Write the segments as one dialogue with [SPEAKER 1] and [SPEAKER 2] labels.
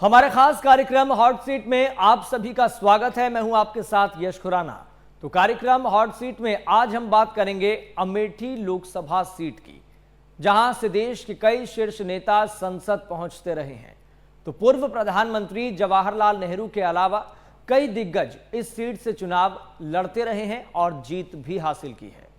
[SPEAKER 1] हमारे खास कार्यक्रम हॉट सीट में आप सभी का स्वागत है। मैं हूं आपके साथ यश खुराना। तो कार्यक्रम हॉट सीट में आज हम बात करेंगे अमेठी लोकसभा सीट की, जहां से देश के कई शीर्ष नेता संसद पहुंचते रहे हैं। तो पूर्व प्रधानमंत्री जवाहरलाल नेहरू के अलावा कई दिग्गज इस सीट से चुनाव लड़ते रहे हैं और जीत भी हासिल की है।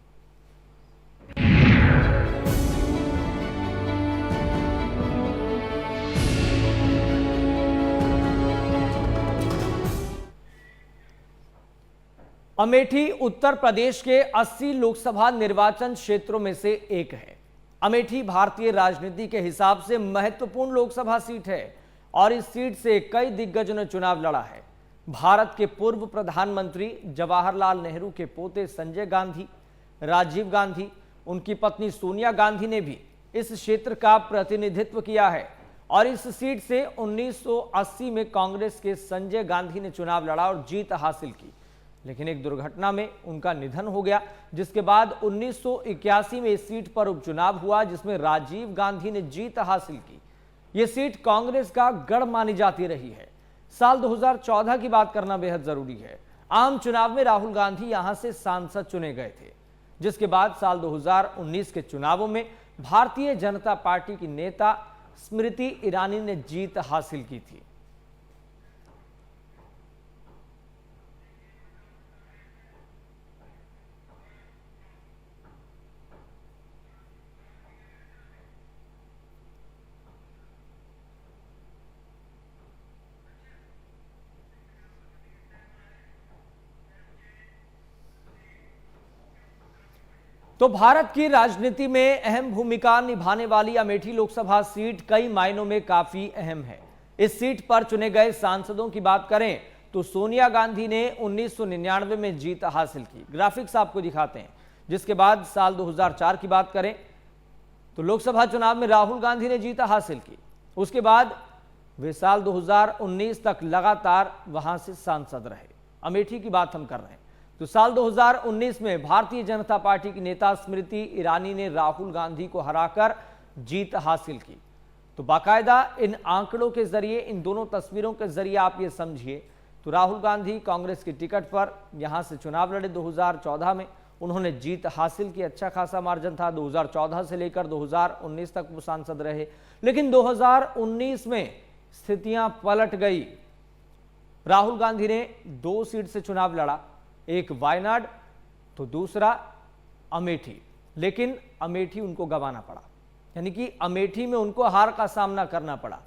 [SPEAKER 1] अमेठी उत्तर प्रदेश के 80 लोकसभा निर्वाचन क्षेत्रों में से एक है। अमेठी भारतीय राजनीति के हिसाब से महत्वपूर्ण लोकसभा सीट है और इस सीट से कई दिग्गजों ने चुनाव लड़ा है। भारत के पूर्व प्रधानमंत्री जवाहरलाल नेहरू के पोते संजय गांधी, राजीव गांधी, उनकी पत्नी सोनिया गांधी ने भी इस क्षेत्र का प्रतिनिधित्व किया है और इस सीट से 1980 में कांग्रेस के संजय गांधी ने चुनाव लड़ा और जीत हासिल की, लेकिन एक दुर्घटना में उनका निधन हो गया, जिसके बाद 1981 में इस सीट पर उपचुनाव हुआ, जिसमें राजीव गांधी ने जीत हासिल की। यह सीट कांग्रेस का गढ़ मानी जाती रही है। साल 2014 की बात करना बेहद जरूरी है। आम चुनाव में राहुल गांधी यहां से सांसद चुने गए थे, जिसके बाद साल 2019 के चुनावों में भारतीय जनता पार्टी की नेता स्मृति ईरानी ने जीत हासिल की थी। तो भारत की राजनीति में अहम भूमिका निभाने वाली अमेठी लोकसभा सीट कई मायनों में काफी अहम है। इस सीट पर चुने गए सांसदों की बात करें तो सोनिया गांधी ने 1999 में जीत हासिल की। ग्राफिक्स आपको दिखाते हैं। जिसके बाद साल 2004 की बात करें तो लोकसभा चुनाव में राहुल गांधी ने जीत हासिल की। उसके बाद वे साल 2019 तक लगातार वहां से सांसद रहे। अमेठी की बात हम कर रहे हैं। तो साल 2019 में भारतीय जनता पार्टी की नेता स्मृति ईरानी ने राहुल गांधी को हराकर जीत हासिल की। तो बाकायदा इन आंकड़ों के जरिए, इन दोनों तस्वीरों के जरिए आप ये समझिए तो राहुल गांधी कांग्रेस की टिकट पर यहां से चुनाव लड़े। 2014 में उन्होंने जीत हासिल की, अच्छा खासा मार्जिन था। 2014 से लेकर 2019 तक वो सांसद रहे, लेकिन 2019 में स्थितियां पलट गई। राहुल गांधी ने 2 सीट से चुनाव लड़ा, एक वायनाड तो दूसरा अमेठी, लेकिन अमेठी उनको गंवाना पड़ा, यानी कि अमेठी में उनको हार का सामना करना पड़ा।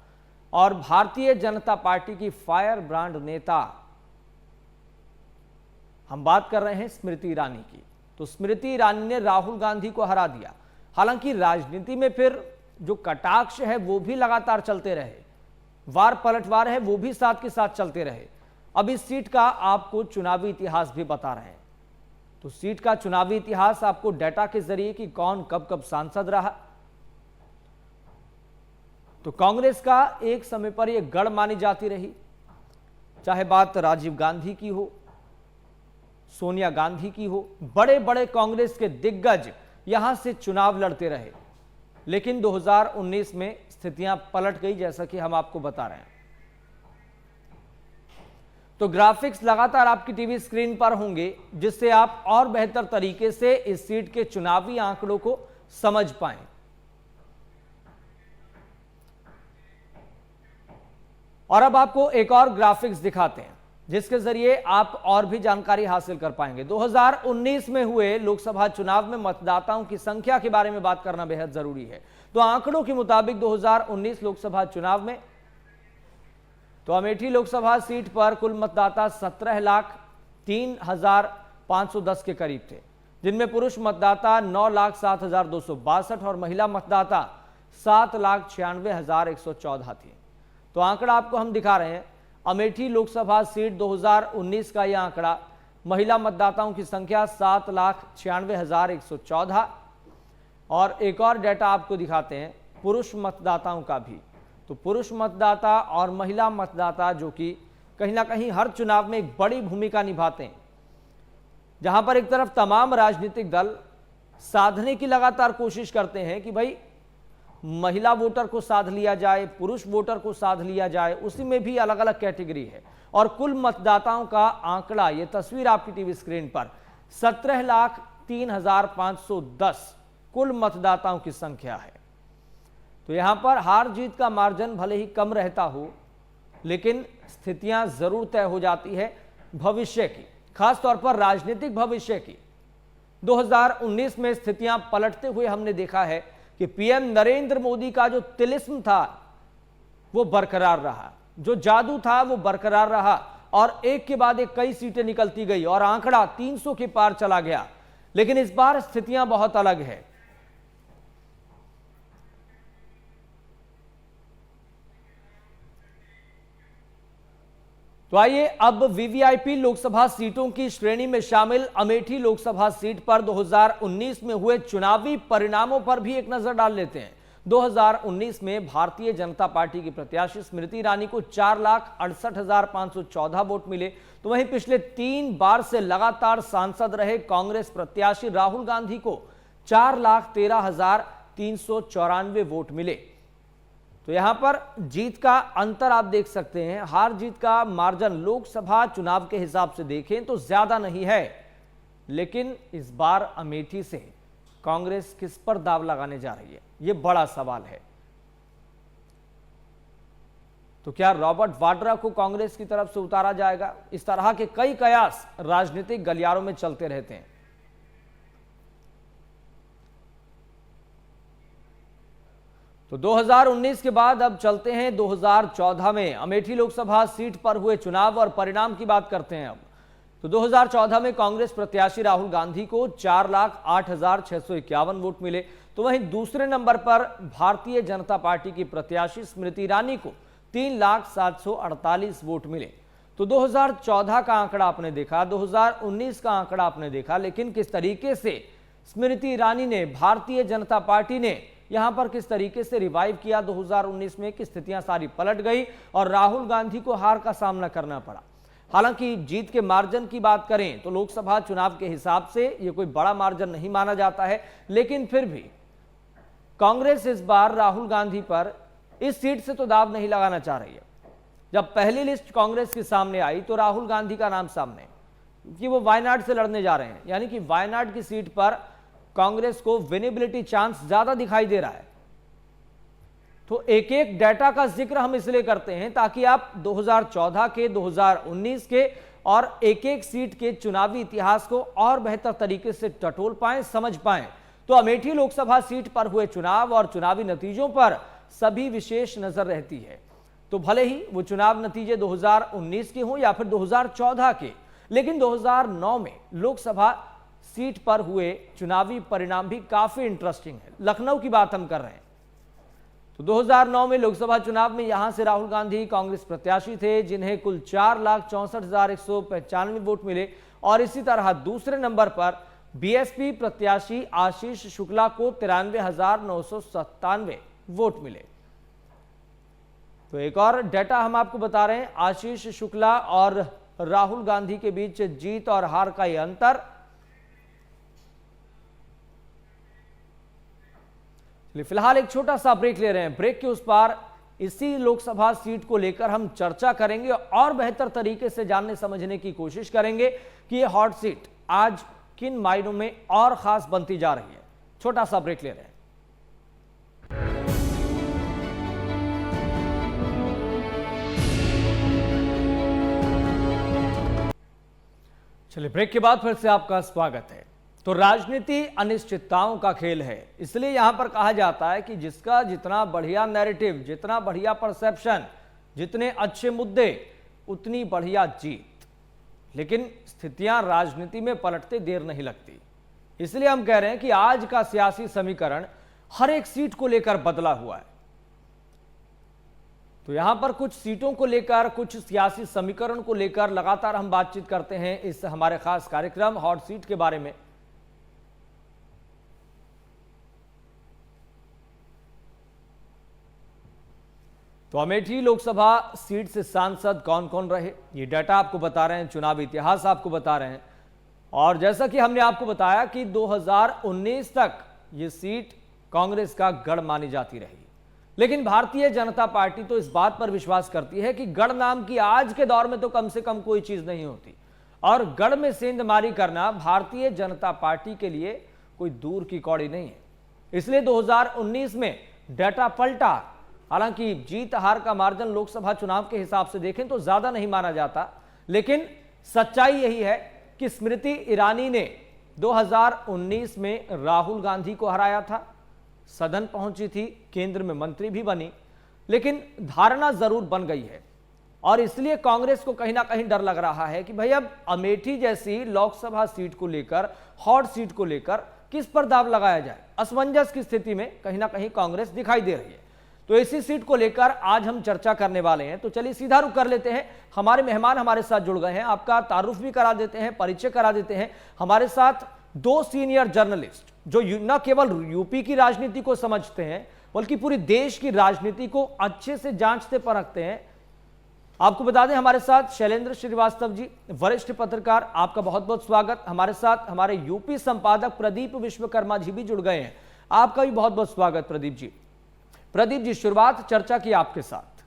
[SPEAKER 1] और भारतीय जनता पार्टी की फायर ब्रांड नेता, हम बात कर रहे हैं स्मृति ईरानी की, तो स्मृति ईरानी ने राहुल गांधी को हरा दिया। हालांकि राजनीति में फिर जो कटाक्ष है वो भी लगातार चलते रहे, वार पलटवार है वो भी साथ के साथ चलते रहे। अब इस सीट का आपको चुनावी इतिहास भी बता रहे हैं। तो सीट का चुनावी इतिहास आपको डेटा के जरिए कि कौन कब कब सांसद रहा। तो कांग्रेस का एक समय पर यह गढ़ मानी जाती रही, चाहे बात राजीव गांधी की हो, सोनिया गांधी की हो। बड़े बड़े कांग्रेस के दिग्गज यहां से चुनाव लड़ते रहे, लेकिन 2019 में स्थितियां पलट गई, जैसा कि हम आपको बता रहे हैं। तो ग्राफिक्स लगातार आपकी टीवी स्क्रीन पर होंगे, जिससे आप और बेहतर तरीके से इस सीट के चुनावी आंकड़ों को समझ पाएं। और अब आपको एक और ग्राफिक्स दिखाते हैं, जिसके जरिए आप और भी जानकारी हासिल कर पाएंगे। 2019 में हुए लोकसभा चुनाव में मतदाताओं की संख्या के बारे में बात करना बेहद जरूरी है। तो आंकड़ों के मुताबिक 2019 लोकसभा चुनाव में तो अमेठी लोकसभा सीट पर कुल मतदाता 17,03,510 के करीब थे, जिनमें पुरुष मतदाता 9,07,262 और महिला मतदाता 7,96,114 थी। तो आंकड़ा आपको हम दिखा रहे हैं। अमेठी लोकसभा सीट 2019 का यह आंकड़ा, महिला मतदाताओं की संख्या 7,96,114 और एक और डेटा आपको दिखाते हैं पुरुष मतदाताओं का भी। तो पुरुष मतदाता और महिला मतदाता, जो कि कहीं ना कहीं हर चुनाव में एक बड़ी भूमिका निभाते हैं, जहां पर एक तरफ तमाम राजनीतिक दल साधने की लगातार कोशिश करते हैं कि भाई महिला वोटर को साध लिया जाए, पुरुष वोटर को साध लिया जाए, उसी में भी अलग अलग कैटेगरी है। और कुल मतदाताओं का आंकड़ा, ये तस्वीर आपकी टीवी स्क्रीन पर 17,03,510 कुल मतदाताओं की संख्या है। तो यहां पर हार जीत का मार्जिन भले ही कम रहता हो, लेकिन स्थितियां जरूर तय हो जाती है भविष्य की, खासतौर पर राजनीतिक भविष्य की। 2019 में स्थितियां पलटते हुए हमने देखा है कि पीएम नरेंद्र मोदी का जो तिलिस्म था वो बरकरार रहा, जो जादू था वो बरकरार रहा, और एक के बाद एक कई सीटें निकलती गई और आंकड़ा 300 के पार चला गया। लेकिन इस बार स्थितियां बहुत अलग है। तो आइए अब वीवीआईपी लोकसभा सीटों की श्रेणी में शामिल अमेठी लोकसभा सीट पर 2019 में हुए चुनावी परिणामों पर भी एक नजर डाल लेते हैं। 2019 में भारतीय जनता पार्टी की प्रत्याशी स्मृति ईरानी को 4,68,514 वोट मिले। तो वहीं पिछले 3 बार से लगातार सांसद रहे कांग्रेस प्रत्याशी राहुल गांधी को 4,13,394 वोट मिले। तो यहां पर जीत का अंतर आप देख सकते हैं। हार जीत का मार्जिन लोकसभा चुनाव के हिसाब से देखें तो ज्यादा नहीं है, लेकिन इस बार अमेठी से कांग्रेस किस पर दाव लगाने जा रही है, यह बड़ा सवाल है। तो क्या रॉबर्ट वाड्रा को कांग्रेस की तरफ से उतारा जाएगा? इस तरह के कई कयास राजनीतिक गलियारों में चलते रहते हैं। तो 2019 के बाद अब चलते हैं 2014 में। अमेठी लोकसभा सीट पर हुए चुनाव और परिणाम की बात करते हैं अब। तो 2014 में कांग्रेस प्रत्याशी राहुल गांधी को 4,08,651 वोट मिले। तो वहीं दूसरे नंबर पर भारतीय जनता पार्टी की प्रत्याशी स्मृति ईरानी को 3,07,48 वोट मिले। तो 2014 का आंकड़ा आपने देखा, 2019 का आंकड़ा आपने देखा, लेकिन किस तरीके से स्मृति ईरानी ने, भारतीय जनता पार्टी ने यहां पर किस तरीके से रिवाइव किया 2019 में, कि स्थितियां सारी पलट गई और राहुल गांधी को हार का सामना करना पड़ा। हालांकि जीत के मार्जिन की बात करें तो लोकसभा चुनाव के हिसाब से यह कोई बड़ा मार्जिन नहीं माना जाता है, लेकिन फिर भी कांग्रेस इस बार राहुल गांधी पर इस सीट से तो दाव नहीं लगाना चाह रही है। जब पहली लिस्ट कांग्रेस के सामने आई तो राहुल गांधी का नाम सामने, कि वो वायनाड से लड़ने जा रहे हैं, यानी कि वायनाड की सीट पर कांग्रेस को विनेबिलिटी चांस ज्यादा दिखाई दे रहा है। तो एक एक डाटा का जिक्र हम इसलिए करते हैं ताकि आप 2014 के, 2019 के और एक एक सीट के चुनावी इतिहास को और बेहतर तरीके से टटोल पाएं, समझ पाएं। तो अमेठी लोकसभा सीट पर हुए चुनाव और चुनावी नतीजों पर सभी विशेष नजर रहती है। तो भले ही वो चुनाव नतीजे 2019 के हों या फिर 2014 के, लेकिन 2009 में लोकसभा सीट पर हुए चुनावी परिणाम भी काफी इंटरेस्टिंग है। लखनऊ की बात हम कर रहे हैं। तो 2009 में लोकसभा चुनाव में यहां से राहुल गांधी कांग्रेस प्रत्याशी थे, जिन्हें कुल 4,64,195 वोट मिले। और इसी तरह दूसरे नंबर पर बीएसपी प्रत्याशी आशीष शुक्ला को 93,997 वोट मिले। तो एक और डेटा हम आपको बता रहे हैं, आशीष शुक्ला और राहुल गांधी के बीच जीत और हार का यह अंतर। फिलहाल एक छोटा सा ब्रेक ले रहे हैं। ब्रेक के उस पार इसी लोकसभा सीट को लेकर हम चर्चा करेंगे और बेहतर तरीके से जानने समझने की कोशिश करेंगे कि यह हॉट सीट आज किन मायनों में और खास बनती जा रही है। छोटा सा ब्रेक ले रहे हैं। चलिए, ब्रेक के बाद फिर से आपका स्वागत है। तो राजनीति अनिश्चितताओं का खेल है, इसलिए यहां पर कहा जाता है कि जिसका जितना बढ़िया नैरेटिव, जितना बढ़िया परसेप्शन, जितने अच्छे मुद्दे, उतनी बढ़िया जीत। लेकिन स्थितियां राजनीति में पलटते देर नहीं लगती, इसलिए हम कह रहे हैं कि आज का सियासी समीकरण हर एक सीट को लेकर बदला हुआ है। तो यहां पर कुछ सीटों को लेकर, कुछ सियासी समीकरण को लेकर लगातार हम बातचीत करते हैं इस हमारे खास कार्यक्रम हॉट सीट के बारे में। तो अमेठी लोकसभा सीट से सांसद कौन कौन रहे, ये डाटा आपको बता रहे हैं, चुनावी इतिहास आपको बता रहे हैं। और जैसा कि हमने आपको बताया कि 2019 तक ये सीट कांग्रेस का गढ़ मानी जाती रही। लेकिन भारतीय जनता पार्टी तो इस बात पर विश्वास करती है कि गढ़ नाम की आज के दौर में तो कम से कम कोई चीज नहीं होती, और गढ़ में सेंधमारी करना भारतीय जनता पार्टी के लिए कोई दूर की कौड़ी नहीं है। इसलिए 2019 में डाटा पलटा। हालांकि जीत हार का मार्जिन लोकसभा चुनाव के हिसाब से देखें तो ज्यादा नहीं माना जाता, लेकिन सच्चाई यही है कि स्मृति ईरानी ने 2019 में राहुल गांधी को हराया था, सदन पहुंची थी, केंद्र में मंत्री भी बनी, लेकिन धारणा जरूर बन गई है। और इसलिए कांग्रेस को कहीं ना कहीं डर लग रहा है कि भाई अब अमेठी जैसी लोकसभा सीट को लेकर, हॉट सीट को लेकर किस पर दाव लगाया जाए। असमंजस की स्थिति में कहीं ना कहीं कांग्रेस दिखाई दे रही है। तो इसी सीट को लेकर आज हम चर्चा करने वाले हैं। तो चलिए सीधा रुख कर लेते हैं। हमारे मेहमान हमारे साथ जुड़ गए हैं, आपका तारुफ भी करा देते हैं, परिचय करा देते हैं। हमारे साथ दो सीनियर जर्नलिस्ट जो न केवल यूपी की राजनीति को समझते हैं बल्कि पूरी देश की राजनीति को अच्छे से जांचते परखते हैं। आपको बता दें हमारे साथ शैलेंद्र श्रीवास्तव जी, वरिष्ठ पत्रकार, आपका बहुत बहुत स्वागत। हमारे साथ हमारे यूपी संपादक प्रदीप विश्वकर्मा जी भी जुड़ गए हैं, आपका भी बहुत बहुत स्वागत प्रदीप जी। प्रदीप जी, शुरुआत चर्चा की आपके साथ।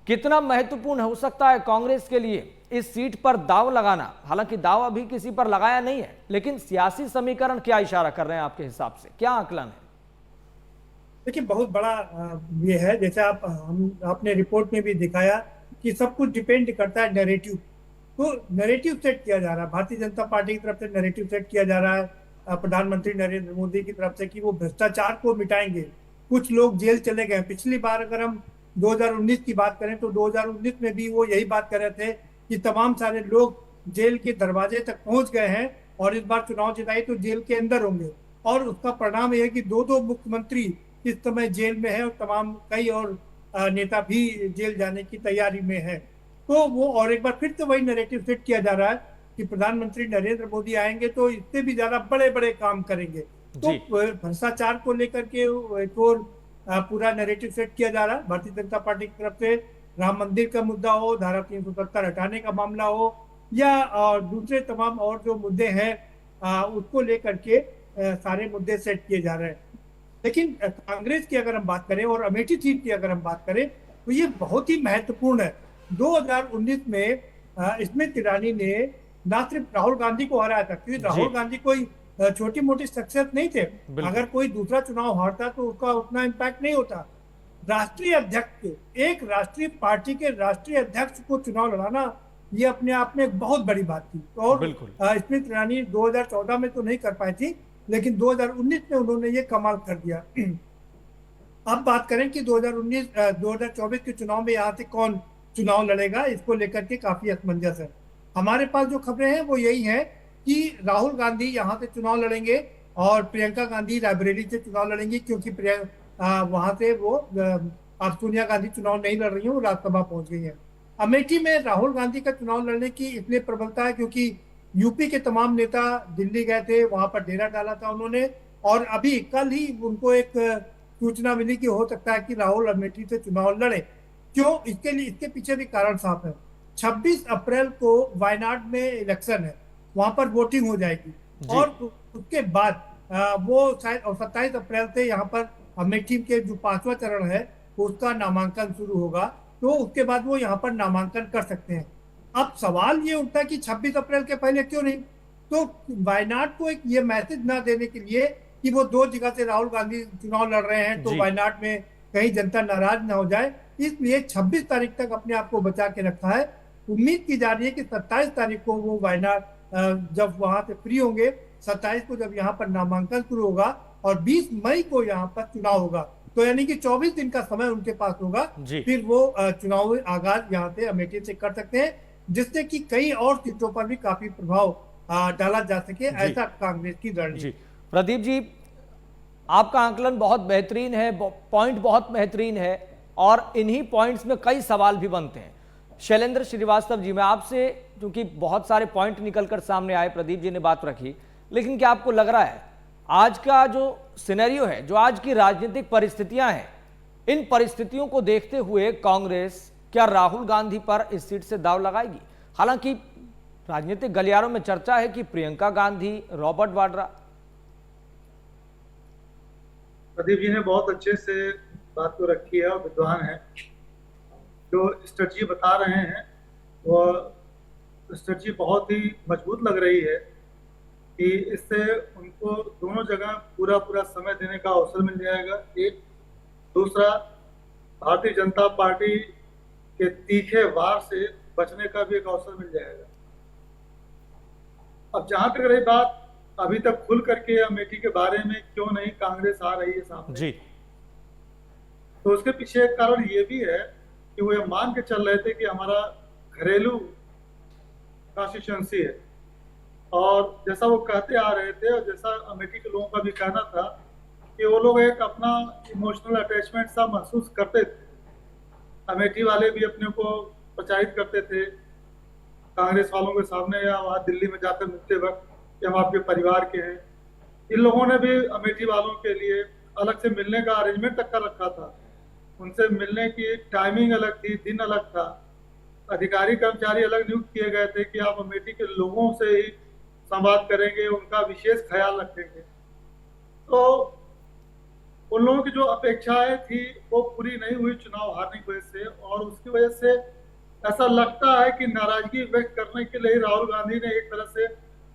[SPEAKER 1] कितना महत्वपूर्ण हो सकता है कांग्रेस के लिए इस सीट पर दाव लगाना? हालांकि दाव अभी किसी पर लगाया नहीं है, लेकिन सियासी समीकरण क्या इशारा कर रहे हैं आपके हिसाब से, क्या आकलन है?
[SPEAKER 2] देखिए, बहुत बड़ा ये है, जैसे आपने रिपोर्ट में भी दिखाया कि सब कुछ डिपेंड करता है नैरेटिव। तो नैरेटिव सेट किया जा रहा है, भारतीय जनता पार्टी की तरफ से नैरेटिव सेट किया जा रहा है प्रधानमंत्री नरेंद्र मोदी की तरफ से कि वो भ्रष्टाचार को मिटाएंगे। कुछ लोग जेल चले गए। पिछली बार अगर हम 2019 की बात करें तो 2019 में भी वो यही बात कर रहे थे कि तमाम सारे लोग जेल के दरवाजे तक पहुंच गए हैं और इस बार चुनाव जिताई तो जेल के अंदर होंगे। और उसका परिणाम यह है कि दो मुख्यमंत्री इस समय जेल में है और तमाम कई और नेता भी जेल जाने की तैयारी में है। तो वो और एक बार फिर से वही नैरेटिव सेट किया जा रहा है कि प्रधानमंत्री नरेंद्र मोदी आएंगे तो इससे भी ज्यादा बड़े बड़े काम करेंगे। तो भ्रष्टाचार को लेकर के एक और पूरा नैरेटिव सेट किया जा रहा है भारतीय जनता पार्टी की तरफ से। राम मंदिर का मुद्दा हो, धारा 370 हटाने का मामला हो, या दूसरे तमाम और जो मुद्दे हैं उसको लेकर के सारे मुद्दे सेट किए जा रहे हैं। लेकिन कांग्रेस की अगर हम बात करें और अमेठी सीट की अगर हम बात करें तो ये बहुत ही महत्वपूर्ण है। 2019 में स्मृति ईरानी ने न सिर्फ राहुल गांधी को हराया था, क्योंकि राहुल गांधी कोई छोटी मोटी सक्सेस नहीं थे। अगर कोई दूसरा चुनाव हारता तो उसका उतना इम्पैक्ट नहीं होता। राष्ट्रीय अध्यक्ष के, एक राष्ट्रीय पार्टी के राष्ट्रीय अध्यक्ष को चुनाव लड़ाना ये अपने आप में एक बहुत बड़ी बात थी। और स्मृति ईरानी 2014 में तो नहीं कर पाई थी, लेकिन 2019 में उन्होंने ये कमाल कर दिया। अब बात करें कि 2024 के चुनाव में यहाँ से कौन चुनाव लड़ेगा, इसको लेकर के काफी असमंजस है। हमारे पास जो खबरें हैं वो यही है कि राहुल गांधी यहाँ से चुनाव लड़ेंगे और प्रियंका गांधी रायबरेली से चुनाव लड़ेंगी, क्योंकि वहां से वो अब सोनिया गांधी चुनाव नहीं लड़ रही है, वो राज्यसभा पहुंच गई है। अमेठी में राहुल गांधी का चुनाव लड़ने की इसलिए प्रबलता है क्योंकि यूपी के तमाम नेता दिल्ली गए थे, वहां पर डेरा डाला था उन्होंने, और अभी कल ही उनको एक सूचना मिली कि हो सकता है कि राहुल अमेठी से चुनाव लड़े। क्यों? इसके पीछे भी कारण साफ है। 26 अप्रैल को वायनाड में इलेक्शन है, वहां पर वोटिंग हो जाएगी और उसके बाद वो शायद 27 अप्रैल से यहाँ पर अमेठी के जो 5वां चरण है उसका नामांकन शुरू होगा। तो उसके बाद वो यहाँ पर नामांकन कर सकते हैं। अब सवाल ये उठता है कि 26 अप्रैल के पहले क्यों नहीं? तो वायनाड को एक ये मैसेज ना देने के लिए कि वो 2 जगह से राहुल गांधी चुनाव लड़ रहे हैं तो वायनाड में कहीं जनता नाराज ना हो जाए, इसलिए 26 तारीख तक अपने आप को बचा के रखा है। उम्मीद की जा रही है कि 27 तारीख को वो वायनाड जब वहां से फ्री होंगे, 27 को जब यहाँ पर नामांकन शुरू होगा और 20 मई को यहाँ पर चुनाव होगा, तो यानी कि 24 दिन का समय उनके पास होगा। फिर वो चुनाव आगाज यहाँ से अमेठी से कर सकते हैं, जिससे कि कई और सीटों पर भी काफी प्रभाव डाला जा सके, ऐसा कांग्रेस की रणनीति।
[SPEAKER 1] प्रदीप जी, आपका आंकलन बहुत बेहतरीन है, पॉइंट बहुत बेहतरीन है, और इन्हीं पॉइंट्स में कई सवाल भी बनते हैं। शैलेंद्र श्रीवास्तव जी, मैं आपसे, क्योंकि बहुत सारे पॉइंट निकलकर सामने आए, प्रदीप जी ने बात रखी, लेकिन क्या आपको लग रहा है आज का जो सिनेरियो है, जो आज की राजनीतिक परिस्थितियां हैं, इन परिस्थितियों को देखते हुए कांग्रेस क्या राहुल गांधी पर इस सीट से दाव लगाएगी? हालांकि राजनीतिक गलियारों में चर्चा है कि प्रियंका गांधी, रॉबर्ट वाड्रा।
[SPEAKER 3] प्रदीप जी ने बहुत अच्छे से बात को रखी है और विद्वान है। जो स्ट्रेटजी बता रहे हैं वह स्ट्रेटजी बहुत ही मजबूत लग रही है कि इससे उनको दोनों जगह पूरा पूरा समय देने का अवसर मिल जाएगा। एक, दूसरा, भारतीय जनता पार्टी के तीखे वार से बचने का भी एक अवसर मिल जाएगा। अब जहां तक रही बात अभी तक खुल करके अमेठी के बारे में क्यों नहीं कांग्रेस आ रही है सामने
[SPEAKER 1] जी,
[SPEAKER 3] तो उसके पीछे एक कारण ये भी है कि वो ये मान के चल रहे थे कि हमारा घरेलू कॉन्स्टिट्यूंसी है, और जैसा वो कहते आ रहे थे और जैसा अमेठी के लोगों का भी कहना था कि वो लोग एक अपना इमोशनल अटैचमेंट सा महसूस करते थे। अमेठी वाले भी अपने को प्रचारित करते थे कांग्रेस वालों के सामने या वहाँ दिल्ली में जाकर मिलते वक्त कि हम आपके परिवार के हैं। इन लोगों ने भी अमेठी वालों के लिए अलग से मिलने का अरेंजमेंट तक कर रखा था। उनसे मिलने की टाइमिंग अलग थी, दिन अलग था, अधिकारी कर्मचारी अलग नियुक्त किए गए थे कि आप अमेठी के लोगों से ही संवाद करेंगे, उनका विशेष ख्याल रखेंगे। तो उन लोगों की जो अपेक्षाएं थी वो पूरी नहीं हुई चुनाव हारने की वजह से, और उसकी वजह से ऐसा लगता है कि नाराजगी व्यक्त करने के लिए राहुल गांधी ने एक तरह से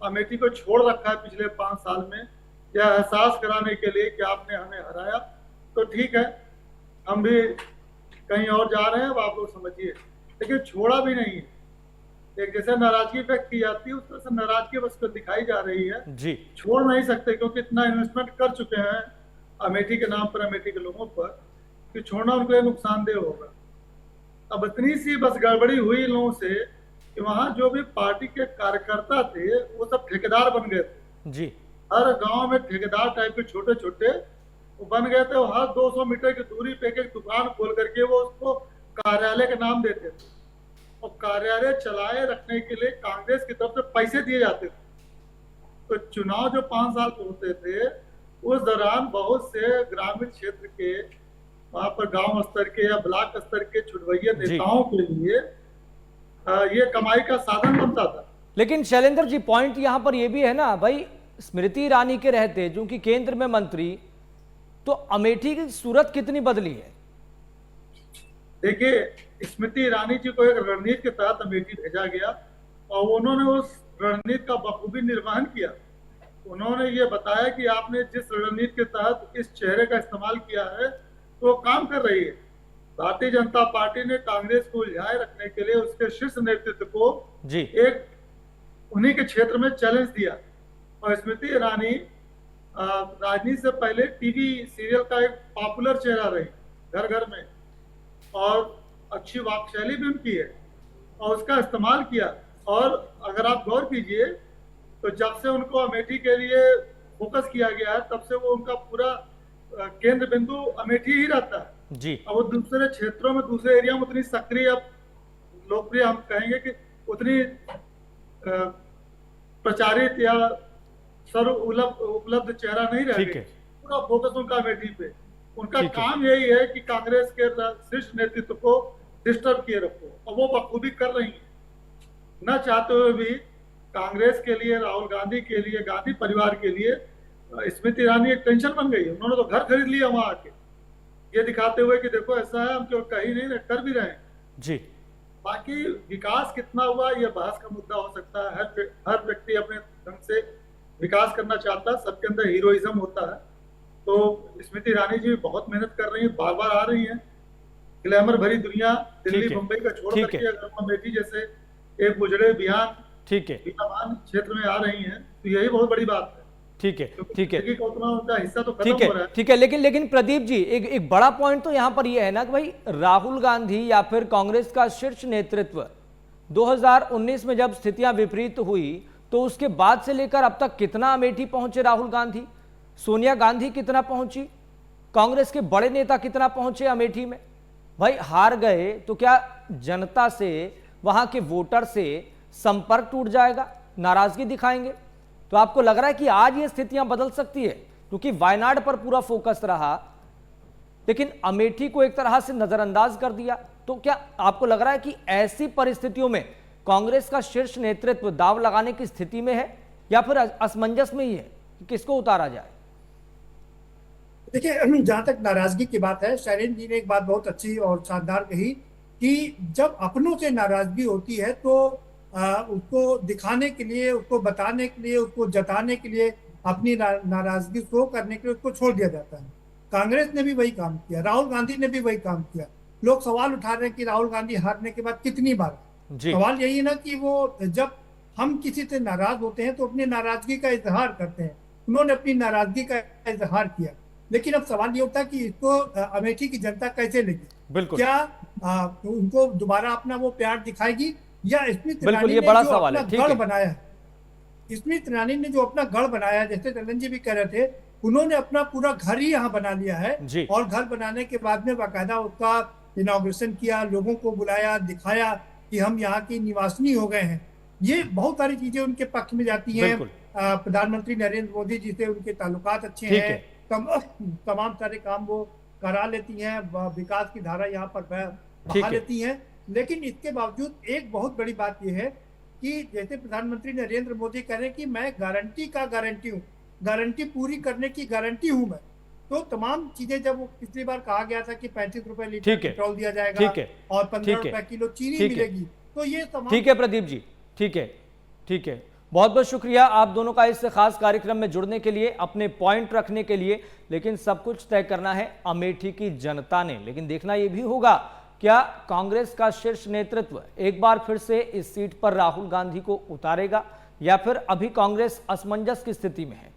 [SPEAKER 3] अमेठी को छोड़ रखा है पिछले 5 साल में, यह एहसास कराने के लिए कि आपने हमें हराया तो ठीक है, हम भी कहीं और जा रहे हैं, अब आप लोग समझिए। लेकिन छोड़ा भी नहीं है। एक जैसे नाराजगी व्यक्त की जाती है उस तरह से नाराजगी बस को दिखाई जा रही है
[SPEAKER 1] जी,
[SPEAKER 3] छोड़ नहीं सकते, क्योंकि इतना इन्वेस्टमेंट कर चुके हैं अमेठी के नाम पर, अमेठी के लोगों पर, कि छोड़ना उनके लिए नुकसानदेह होगा। अब इतनी सी बस गड़बड़ी हुई इन लोगों से कि वहां जो भी पार्टी के कार्यकर्ता थे वो सब ठेकेदार बन गए थे।
[SPEAKER 1] जी,
[SPEAKER 3] हर गांव में ठेकेदार टाइप के छोटे छोटे वो बन गए थे। हर 200 मीटर की दूरी पे एक दुकान खोल करके वो उसको कार्यालय का नाम देते थे, और कार्यालय चलाए रखने के लिए कांग्रेस की तरफ से पैसे दिए जाते थे। तो चुनाव जो 5 साल के होते थे उस दौरान बहुत से ग्रामीण क्षेत्र के, वहां पर गांव स्तर के या ब्लॉक स्तर के छुटवैया नेताओं के लिए ये कमाई का साधन बनता था।
[SPEAKER 1] लेकिन शैलेंद्र जी, पॉइंट यहां पर यह भी है ना भाई, स्मृति ईरानी के रहते जो कि केंद्र में मंत्री, तो अमेठी की सूरत कितनी बदली है।
[SPEAKER 3] देखिए, स्मृति ईरानी जी को एक रणनीति के तहत अमेठी भेजा गया और उन्होंने उस रणनीति का बखूबी निर्वहन किया। उन्होंने ये बताया कि आपने जिस रणनीति के तहत इस चेहरे का इस्तेमाल किया है तो वो काम कर रही है। भारतीय जनता पार्टी ने कांग्रेस को उलझाए रखने के लिए उसके शीर्ष नेतृत्व को
[SPEAKER 1] जी,
[SPEAKER 3] एक उन्हीं के क्षेत्र में चैलेंज दिया। और स्मृति ईरानी राजनीति से पहले टीवी सीरियल का एक पॉपुलर चेहरा रही घर घर में, और अच्छी वाक्शैली भी उनकी है, और उसका इस्तेमाल किया। और अगर आप गौर कीजिए तो जब से उनको अमेठी के लिए फोकस किया गया है तब से वो उनका पूरा केंद्र बिंदु अमेठी ही रहता है
[SPEAKER 1] जी।
[SPEAKER 3] अब वो दूसरे क्षेत्रों में, दूसरे एरिया में उतनी सक्रिय, लोकप्रिय हम कहेंगे कि उतनी प्रचारित या सर्व उपलब्ध चेहरा नहीं रह गए। पूरा फोकस उनका अमेठी पे। उनका काम यही है कि कांग्रेस के शीर्ष नेतृत्व को डिस्टर्ब किए रखो, और वो बखूबी कर रही है। न चाहते हुए भी कांग्रेस के लिए, राहुल गांधी के लिए, गांधी परिवार के लिए स्मृति ईरानी एक टेंशन बन गई है। उन्होंने तो घर खरीद लिया वहां आके, ये दिखाते हुए कि देखो ऐसा है, हम क्यों कहीं नहीं कर भी रहे हैं
[SPEAKER 1] जी।
[SPEAKER 3] बाकी विकास कितना हुआ ये बहस का मुद्दा हो सकता है। हर व्यक्ति अपने ढंग से विकास करना चाहता है, सबके अंदर हीरोइज्म होता है। तो स्मृति ईरानी जी बहुत मेहनत कर रही है, बार बार आ रही है। ग्लैमर भरी दुनिया दिल्ली मुंबई का छोड़ करके अगर अमेठी जैसे एक गुजरे बिहार क्षेत्र में आ रही हैं तो यही बहुत बड़ी बात है।
[SPEAKER 1] ठीक है, ठीक है,
[SPEAKER 3] उनका हिस्सा तो खत्म हो रहा है।
[SPEAKER 1] ठीक है। लेकिन प्रदीप जी, एक बड़ा पॉइंट तो यहां पर यह है ना कि भाई राहुल गांधी या फिर कांग्रेस का शीर्ष नेतृत्व 2019 में जब स्थितियां विपरीत हुई तो उसके बाद से लेकर अब तक कितना अमेठी पहुंचे राहुल गांधी, सोनिया गांधी कितना पहुंची, कांग्रेस के बड़े नेता कितना पहुंचे अमेठी में। भाई हार गए तो क्या जनता से, वहां के वोटर से संपर्क टूट जाएगा, नाराजगी दिखाएंगे? तो आपको लग रहा है कि आज ये स्थितियां बदल सकती है? क्योंकि वायनाड पर पूरा फोकस रहा लेकिन अमेठी को एक तरह से नजरअंदाज कर दिया। तो क्या आपको लग रहा है कि ऐसी परिस्थितियों में कांग्रेस का शीर्ष नेतृत्व दांव लगाने की स्थिति में है या फिर असमंजस में ही है कि किसको उतारा जाए?
[SPEAKER 2] देखिए, जहां तक नाराजगी की बात है, शैलेंद्र जी ने एक बात बहुत अच्छी और शानदार कही कि जब अपनों से नाराजगी होती है तो उसको दिखाने के लिए, उसको बताने के लिए, उसको जताने के लिए, अपनी नाराजगी शो करने के लिए उसको छोड़ दिया जाता है। कांग्रेस ने भी वही काम किया, राहुल गांधी ने भी वही काम किया। लोग सवाल उठा रहे हैं कि राहुल गांधी हारने के बाद कितनी बार,
[SPEAKER 1] जी
[SPEAKER 2] सवाल यही है ना कि वो जब हम किसी से नाराज होते हैं तो अपनी नाराजगी का इजहार करते हैं। उन्होंने अपनी नाराजगी का इजहार किया, लेकिन अब सवाल ये उठता है कि इसको अमेठी की जनता कैसे लेगी।
[SPEAKER 1] बिल्कुल
[SPEAKER 2] क्या उनको दोबारा अपना वो प्यार दिखाएगी, या स्मृति
[SPEAKER 1] बिल्कुल,
[SPEAKER 2] ईरानी
[SPEAKER 1] ये
[SPEAKER 2] ने
[SPEAKER 1] बड़ा
[SPEAKER 2] जो
[SPEAKER 1] सवाल
[SPEAKER 2] अपना
[SPEAKER 1] है। ठीक
[SPEAKER 2] गढ़
[SPEAKER 1] है,
[SPEAKER 2] बनाया है, स्मृति ईरानी ने जो अपना गढ़ बनाया है, जैसे टंडन जी भी कह रहे थे, उन्होंने अपना पूरा घर ही यहाँ बना लिया है।
[SPEAKER 1] जी
[SPEAKER 2] और घर बनाने के बाद में बाकायदा उसका इनॉग्रेशन किया, लोगों को बुलाया, दिखाया कि हम यहाँ की निवासिनी हो गए हैं। ये बहुत सारी चीजें उनके पक्ष में जाती हैं।
[SPEAKER 1] बिल्कुल
[SPEAKER 2] प्रधानमंत्री नरेंद्र मोदी जी से उनके ताल्लुकात अच्छे
[SPEAKER 1] ठीक
[SPEAKER 2] हैं।
[SPEAKER 1] है,
[SPEAKER 2] तमाम सारे काम वो करा लेती हैं, विकास की धारा यहाँ पर
[SPEAKER 1] ठीक
[SPEAKER 2] बहा
[SPEAKER 1] है।
[SPEAKER 2] लेती हैं। लेकिन इसके बावजूद एक बहुत बड़ी बात यह है कि जैसे प्रधानमंत्री नरेंद्र मोदी कह रहे हैं कि मैं गारंटी का गारंटी हूँ, गारंटी पूरी करने की गारंटी हूँ मैं। तो तमाम चीजें, जब वो पिछली बार कहा गया था कि 35 रुपए लीटर
[SPEAKER 1] ठीक है,
[SPEAKER 2] पेट्रोल दिया जाएगा
[SPEAKER 1] ठीक है,
[SPEAKER 2] और 15
[SPEAKER 1] ठीक है,
[SPEAKER 2] रुपए किलो चीनी
[SPEAKER 1] ठीक है,
[SPEAKER 2] मिलेगी, तो ये तमाम
[SPEAKER 1] ठीक है प्रदीप जी, ठीक है, ठीक है। बहुत बहुत शुक्रिया आप दोनों का इस खास कार्यक्रम में जुड़ने के लिए, अपने पॉइंट रखने के लिए। लेकिन सब कुछ तय करना है अमेठी की जनता ने। लेकिन देखना यह भी होगा, क्या कांग्रेस का शीर्ष नेतृत्व एक बार फिर से इस सीट पर राहुल गांधी को उतारेगा, या फिर अभी कांग्रेस असमंजस की स्थिति में है।